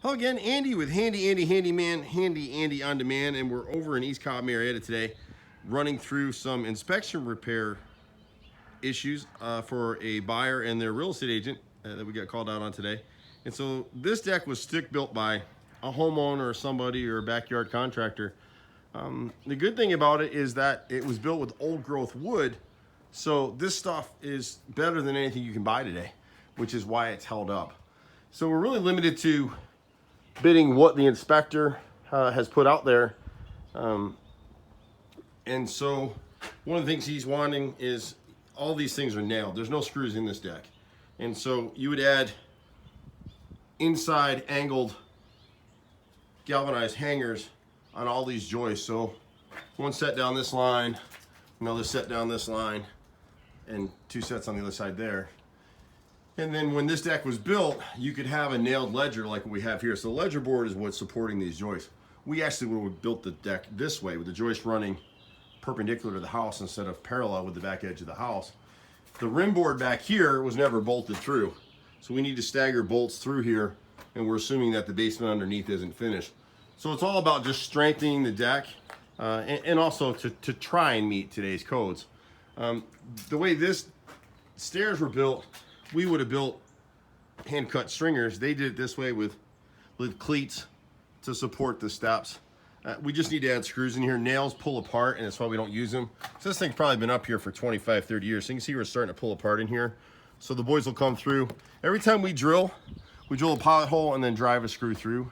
Hello again, Andy with Handy Andy Handyman, Handy Andy on Demand, and we're over in East Cobb, Marietta today, running through some inspection repair issues for a buyer and their real estate agent that we got called out on today. And so this deck was stick built by a homeowner or somebody or a backyard contractor. The good thing about it is that it was built with old growth wood, so this stuff is better than anything you can buy today, which is why it's held up. So we're really limited to bidding what the inspector has put out there. And so one of the things he's wanting is all these things are nailed. There's no screws in this deck. And so you would add inside angled galvanized hangers on all these joists. So one set down this line, another set down this line, and two sets on the other side there. And then when this deck was built, you could have a nailed ledger like what we have here. So the ledger board is what's supporting these joists. We actually would have built the deck this way with the joist running perpendicular to the house instead of parallel with the back edge of the house. The rim board back here was never bolted through. So we need to stagger bolts through here, and we're assuming that the basement underneath isn't finished. So it's all about just strengthening the deck and also to try and meet today's codes. The way this stairs were built, we would have built hand cut stringers. They did it this way with cleats to support the steps. We just need to add screws in here. Nails pull apart, and that's why we don't use them. So this thing's probably been up here for 25, 30 years. So you can see we're starting to pull apart in here. So the boys will come through. Every time we drill a pilot hole and then drive a screw through.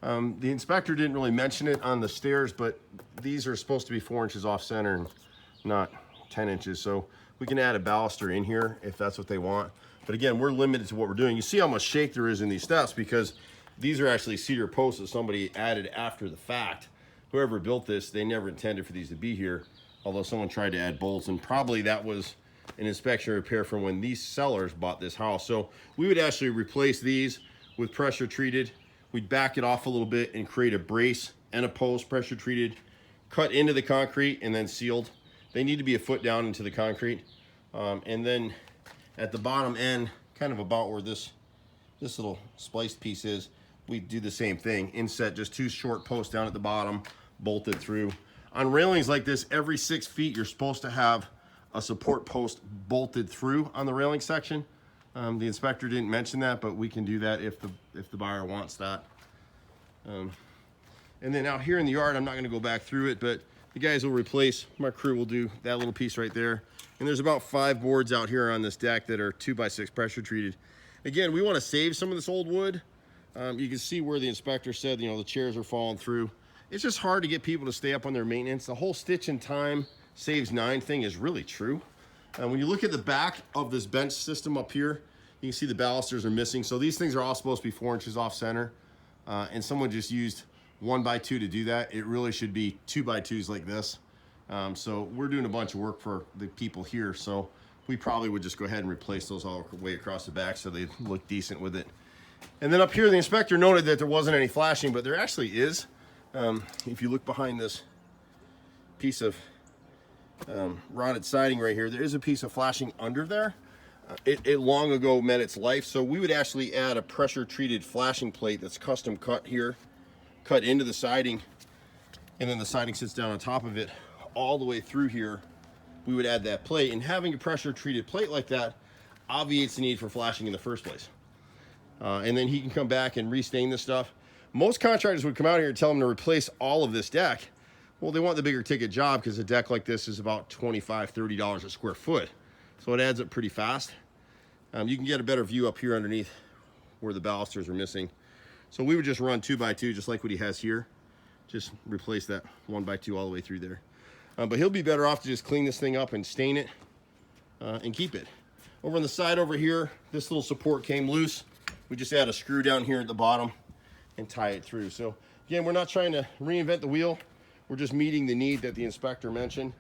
The inspector didn't really mention it on the stairs, but these are supposed to be 4 inches off center and not 10 inches. So we can add a baluster in here if that's what they want. But again, we're limited to what we're doing. You see how much shake there is in these steps because these are actually cedar posts that somebody added after the fact. Whoever built this, they never intended for these to be here, although someone tried to add bolts, and probably that was an inspection repair from when these sellers bought this house. So we would actually replace these with pressure treated. We'd back it off a little bit and create a brace and a post, pressure treated, cut into the concrete and then sealed. They need to be a foot down into the concrete. And then at the bottom end, kind of about where this little spliced piece is, we do the same thing. Inset just 2 short posts down at the bottom, bolted through. On railings like this, every 6 feet, you're supposed to have a support post bolted through on the railing section. The inspector didn't mention that, but we can do that if the buyer wants that. And then out here in the yard, I'm not gonna go back through it, but the guys will replace, my crew will do that little piece right there. And there's about 5 boards out here on this deck that are 2x6 pressure treated. Again, we wanna save some of this old wood. You can see where the inspector said, the chairs are falling through. It's just hard to get people to stay up on their maintenance. The whole stitch in time saves 9 thing is really true. When you look at the back of this bench system up here, you can see the balusters are missing. So these things are all supposed to be 4 inches off center. And someone just used 1x2 to do that. It really should be 2x2s like this. So we're doing a bunch of work for the people here. So we probably would just go ahead and replace those all the way across the back so they look decent with it. And then up here, the inspector noted that there wasn't any flashing, but there actually is. If you look behind this piece of rotted siding right here, there is a piece of flashing under there. It long ago met its life, so we would actually add a pressure treated flashing plate that's custom cut here, cut into the siding, and then the siding sits down on top of it all the way through here. We would add that plate, and having a pressure treated plate like that obviates the need for flashing in the first place. And then he can come back and restain this stuff. Most contractors would come out here and tell them to replace all of this deck. Well, they want the bigger ticket job because a deck like this is about $25, $30 a square foot. So it adds up pretty fast. You can get a better view up here underneath where the balusters are missing. So we would just run 2x2 just like what he has here. Just replace that 1x2 all the way through there. But he'll be better off to just clean this thing up and stain it and keep it. Over on the side over here, this little support came loose. We just add a screw down here at the bottom and tie it through. So again, we're not trying to reinvent the wheel. We're just meeting the need that the inspector mentioned.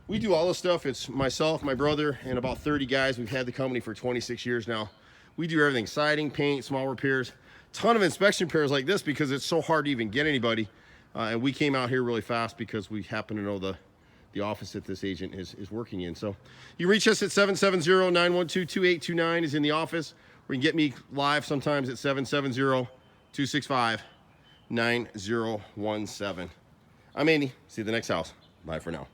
We do all this stuff. It's myself, my brother, and about 30 guys. We've had the company for 26 years now. We do everything: siding, paint, small repairs, ton of inspection repairs like this because it's so hard to even get anybody. And we came out here really fast because we happen to know the office that this agent is working in. So you reach us at 770-912-2829 is in the office, or you can get me live sometimes at 265-9017. I'm Andy. See you at the next house. Bye for now.